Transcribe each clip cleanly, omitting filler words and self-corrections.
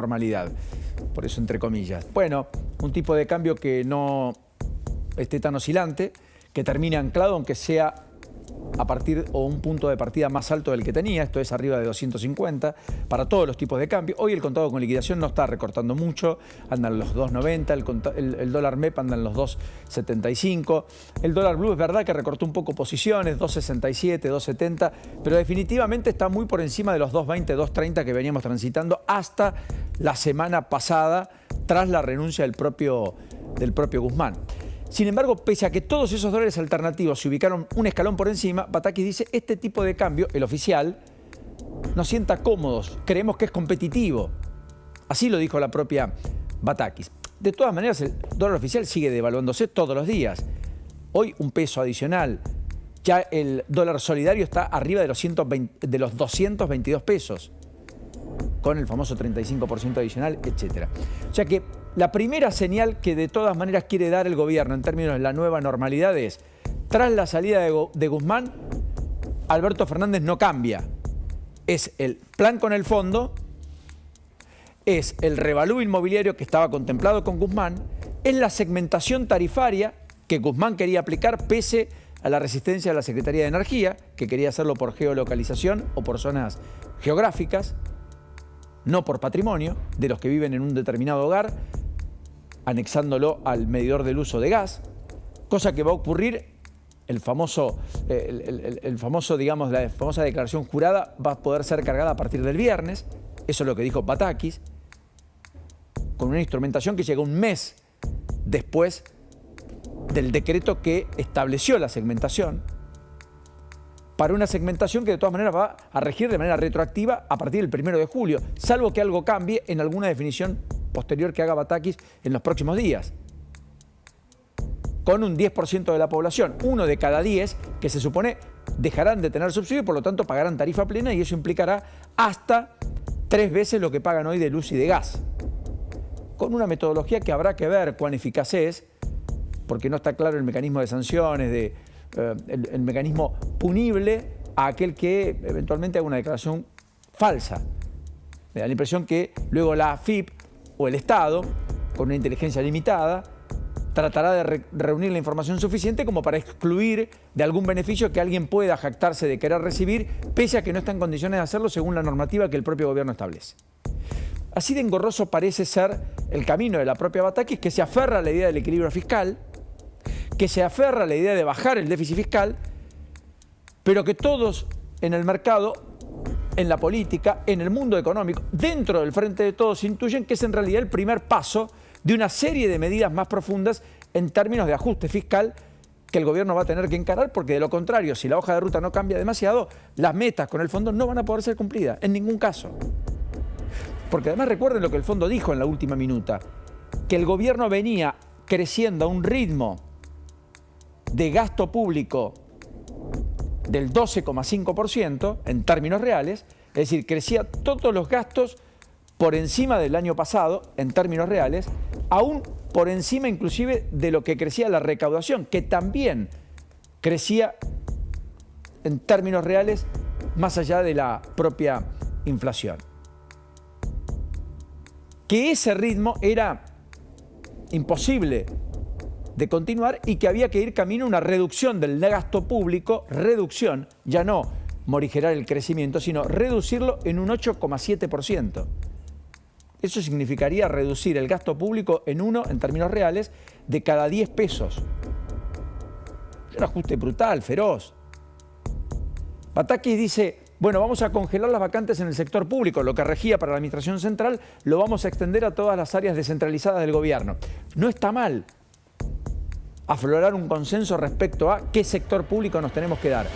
normalidad, por eso entre comillas. Bueno, un tipo de cambio que no esté tan oscilante, que termine anclado, aunque sea a partir o un punto de partida más alto del que tenía, esto es arriba de 250, para todos los tipos de cambio. Hoy el contado con liquidación no está recortando mucho, andan los 2.90, el dólar MEP anda en los 2.75, el dólar blue es verdad que recortó un poco posiciones, 2.67, 2.70, pero definitivamente está muy por encima de los 2.20, 2.30 que veníamos transitando hasta la semana pasada, tras la renuncia del propio Guzmán. Sin embargo, pese a que todos esos dólares alternativos se ubicaron un escalón por encima, Batakis dice, este tipo de cambio, el oficial, nos sienta cómodos, creemos que es competitivo. Así lo dijo la propia Batakis. De todas maneras, el dólar oficial sigue devaluándose todos los días. Hoy un peso adicional. Ya el dólar solidario está arriba de los 222 pesos, con el famoso 35% adicional, etc. O sea que la primera señal que de todas maneras quiere dar el gobierno en términos de la nueva normalidad es, tras la salida de Guzmán, Alberto Fernández no cambia. Es el plan con el fondo, es el revalúo inmobiliario que estaba contemplado con Guzmán, es la segmentación tarifaria que Guzmán quería aplicar pese a la resistencia de la Secretaría de Energía, que quería hacerlo por geolocalización o por zonas geográficas, no por patrimonio, de los que viven en un determinado hogar, anexándolo al medidor del uso de gas, cosa que va a ocurrir, la famosa declaración jurada va a poder ser cargada a partir del viernes, eso es lo que dijo Batakis, con una instrumentación que llega un mes después del decreto que estableció la segmentación, para una segmentación que de todas maneras va a regir de manera retroactiva a partir del 1 de julio, salvo que algo cambie en alguna definición posterior que haga Batakis en los próximos días. Con un 10% de la población, 1 de cada 10, que se supone dejarán de tener subsidio y por lo tanto pagarán tarifa plena, y eso implicará hasta 3 veces lo que pagan hoy de luz y de gas. Con una metodología que habrá que ver cuán eficaz es, porque no está claro el mecanismo de sanciones, el mecanismo punible a aquel que eventualmente haga una declaración falsa. Me da la impresión que luego la AFIP o el Estado, con una inteligencia limitada, tratará de reunir la información suficiente como para excluir de algún beneficio que alguien pueda jactarse de querer recibir, pese a que no está en condiciones de hacerlo según la normativa que el propio gobierno establece. Así de engorroso parece ser el camino de la propia Batakis, que se aferra a la idea del equilibrio fiscal, que se aferra a la idea de bajar el déficit fiscal, pero que todos en el mercado, en la política, en el mundo económico, dentro del frente de todos, intuyen que es en realidad el primer paso de una serie de medidas más profundas en términos de ajuste fiscal que el gobierno va a tener que encarar, porque de lo contrario, si la hoja de ruta no cambia demasiado, las metas con el fondo no van a poder ser cumplidas, en ningún caso. Porque además recuerden lo que el fondo dijo en la última minuta, que el gobierno venía creciendo a un ritmo de gasto público del 12,5% en términos reales, es decir, crecía todos los gastos por encima del año pasado en términos reales, aún por encima inclusive de lo que crecía la recaudación, que también crecía en términos reales más allá de la propia inflación. Que ese ritmo era imposible de continuar y que había que ir camino a una reducción del gasto público, reducción, ya no morigerar el crecimiento, sino reducirlo en un 8,7%. Eso significaría reducir el gasto público en términos reales, de cada 10 pesos. Es un ajuste brutal, feroz. Batakis dice, bueno, vamos a congelar las vacantes en el sector público, lo que regía para la administración central, lo vamos a extender a todas las áreas descentralizadas del gobierno. No está mal aflorar un consenso respecto a qué sector público nos tenemos que dar.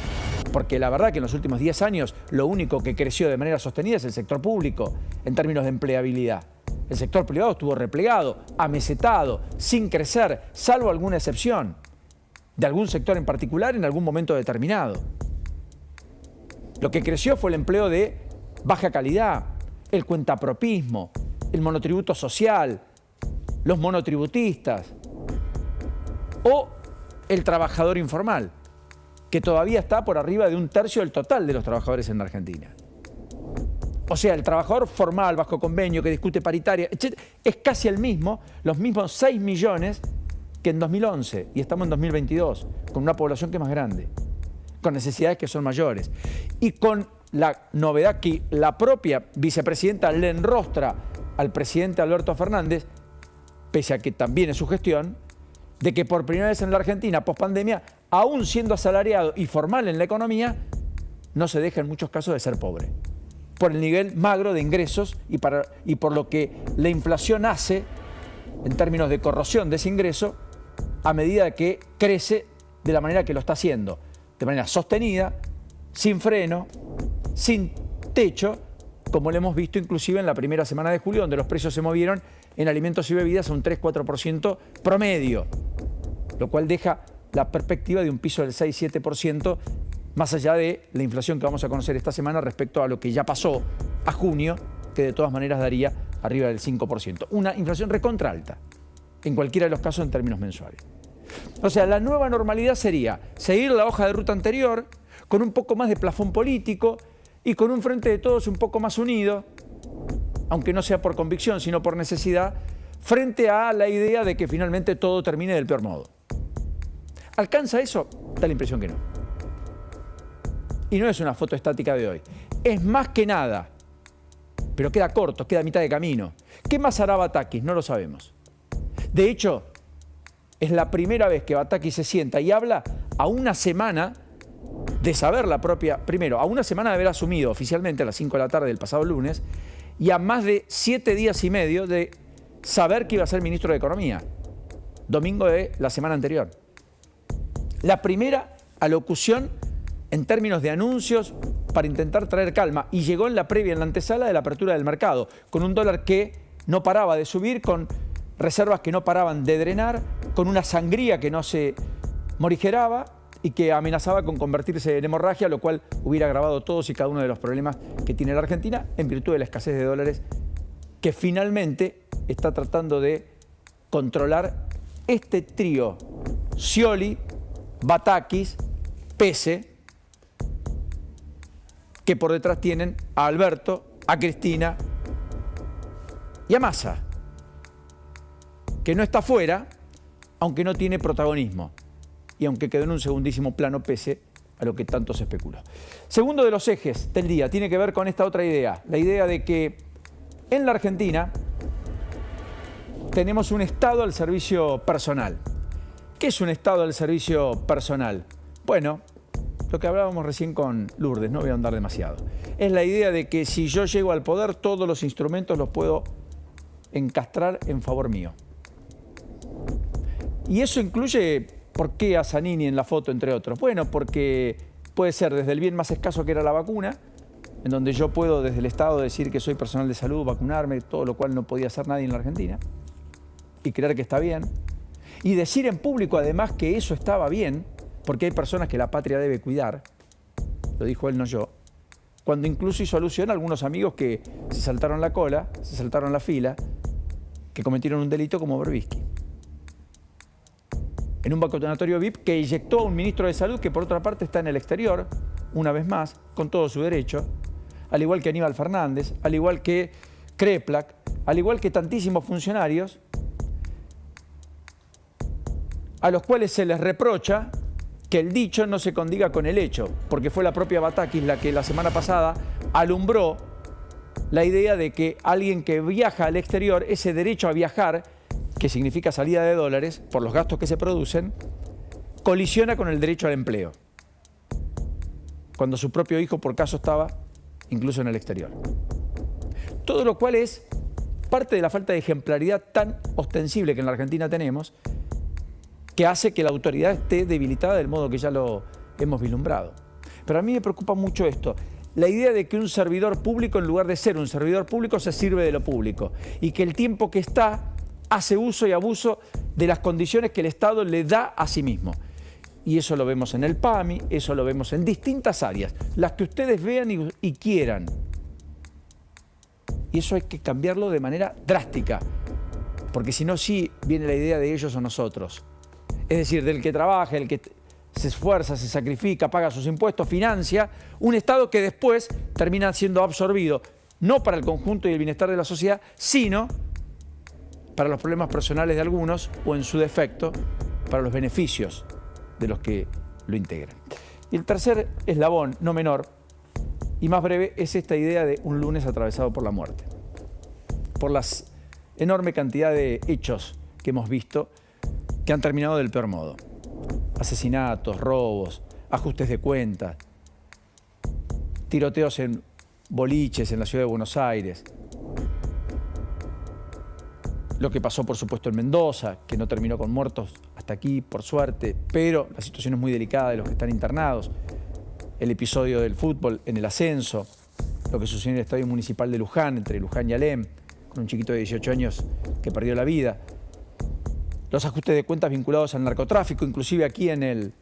Porque la verdad que en los últimos 10 años lo único que creció de manera sostenida es el sector público en términos de empleabilidad. El sector privado estuvo replegado, amesetado, sin crecer, salvo alguna excepción de algún sector en particular en algún momento determinado. Lo que creció fue el empleo de baja calidad, el cuentapropismo, el monotributo social, los monotributistas o el trabajador informal, que todavía está por arriba de 1/3 del total de los trabajadores en Argentina. O sea, el trabajador formal, bajo convenio, que discute paritaria, etc., es casi el mismo, los mismos 6 millones que en 2011. Y estamos en 2022, con una población que es más grande, con necesidades que son mayores. Y con la novedad que la propia vicepresidenta le enrostra al presidente Alberto Fernández, pese a que también es su gestión, de que por primera vez en la Argentina, pospandemia, aún siendo asalariado y formal en la economía, no se deja en muchos casos de ser pobre, por el nivel magro de ingresos y por lo que la inflación hace en términos de corrosión de ese ingreso a medida que crece de la manera que lo está haciendo, de manera sostenida, sin freno, sin techo, como lo hemos visto inclusive en la primera semana de julio, donde los precios se movieron en alimentos y bebidas a un 3-4% promedio, lo cual deja la perspectiva de un piso del 6-7%, más allá de la inflación que vamos a conocer esta semana respecto a lo que ya pasó a junio, que de todas maneras daría arriba del 5%. Una inflación recontra alta, en cualquiera de los casos en términos mensuales. O sea, la nueva normalidad sería seguir la hoja de ruta anterior, con un poco más de plafón político y con un frente de todos un poco más unido, aunque no sea por convicción, sino por necesidad, frente a la idea de que finalmente todo termine del peor modo. ¿Alcanza eso? Da la impresión que no. Y no es una foto estática de hoy. Es más que nada, pero queda corto, queda a mitad de camino. ¿Qué más hará Batakis? No lo sabemos. De hecho, es la primera vez que Batakis se sienta y habla a una semana de saber la propia... Primero, a una semana de haber asumido oficialmente a las 5 de la tarde del pasado lunes y a más de 7 días y medio de saber que iba a ser ministro de Economía. Domingo de la semana anterior. La primera alocución en términos de anuncios para intentar traer calma, y llegó en la previa, en la antesala de la apertura del mercado, con un dólar que no paraba de subir, con reservas que no paraban de drenar, con una sangría que no se morigeraba y que amenazaba con convertirse en hemorragia, lo cual hubiera agravado todos y cada uno de los problemas que tiene la Argentina en virtud de la escasez de dólares que finalmente está tratando de controlar este trío Scioli, Batakis, Pese, que por detrás tienen a Alberto, a Cristina y a Massa, que no está fuera, aunque no tiene protagonismo y aunque quedó en un segundísimo plano pese a lo que tanto se especuló. Segundo de los ejes del día tiene que ver con esta otra idea, la idea de que en la Argentina tenemos un Estado al servicio personal. ¿Qué es un Estado al servicio personal? Bueno, lo que hablábamos recién con Lourdes, no voy a ahondar demasiado. Es la idea de que si yo llego al poder, todos los instrumentos los puedo encastrar en favor mío. Y eso incluye, ¿por qué a Zanini en la foto, entre otros? Bueno, porque puede ser desde el bien más escaso que era la vacuna, en donde yo puedo desde el Estado decir que soy personal de salud, vacunarme, todo lo cual no podía hacer nadie en la Argentina, y creer que está bien. Y decir en público además que eso estaba bien, porque hay personas que la patria debe cuidar, lo dijo él, no yo, cuando incluso hizo alusión a algunos amigos que se saltaron la cola, se saltaron la fila, que cometieron un delito como Berbisky. En un vacunatorio VIP que inyectó a un ministro de Salud que por otra parte está en el exterior, una vez más, con todo su derecho, al igual que Aníbal Fernández, al igual que Kreplak, al igual que tantísimos funcionarios, a los cuales se les reprocha que el dicho no se condiga con el hecho, porque fue la propia Batakis la que la semana pasada alumbró la idea de que alguien que viaja al exterior, ese derecho a viajar, que significa salida de dólares por los gastos que se producen, colisiona con el derecho al empleo, cuando su propio hijo por caso estaba incluso en el exterior. Todo lo cual es parte de la falta de ejemplaridad tan ostensible que en la Argentina tenemos, que hace que la autoridad esté debilitada del modo que ya lo hemos vislumbrado. Pero a mí me preocupa mucho esto, la idea de que un servidor público, en lugar de ser un servidor público, se sirve de lo público y que el tiempo que está hace uso y abuso de las condiciones que el Estado le da a sí mismo. Y eso lo vemos en el PAMI, eso lo vemos en distintas áreas, las que ustedes vean y quieran. Y eso hay que cambiarlo de manera drástica, porque si no, sí viene la idea de ellos o nosotros. Es decir, del que trabaja, el que se esfuerza, se sacrifica, paga sus impuestos, financia un Estado que después termina siendo absorbido no para el conjunto y el bienestar de la sociedad, sino para los problemas personales de algunos o, en su defecto, para los beneficios de los que lo integran. Y el tercer eslabón, no menor y más breve, es esta idea de un lunes atravesado por la muerte. Por la enorme cantidad de hechos que hemos visto que han terminado del peor modo. Asesinatos, robos, ajustes de cuentas, tiroteos en boliches en la ciudad de Buenos Aires. Lo que pasó, por supuesto, en Mendoza, que no terminó con muertos hasta aquí, por suerte, pero la situación es muy delicada de los que están internados. El episodio del fútbol en el ascenso, lo que sucedió en el Estadio Municipal de Luján, entre Luján y Alem, con un chiquito de 18 años que perdió la vida. Los ajustes de cuentas vinculados al narcotráfico, inclusive aquí en el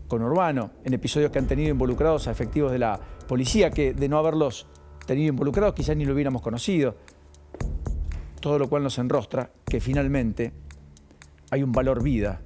conurbano, en episodios que han tenido involucrados a efectivos de la policía, que de no haberlos tenido involucrados quizás ni lo hubiéramos conocido. Todo lo cual nos enrostra que finalmente hay un valor vida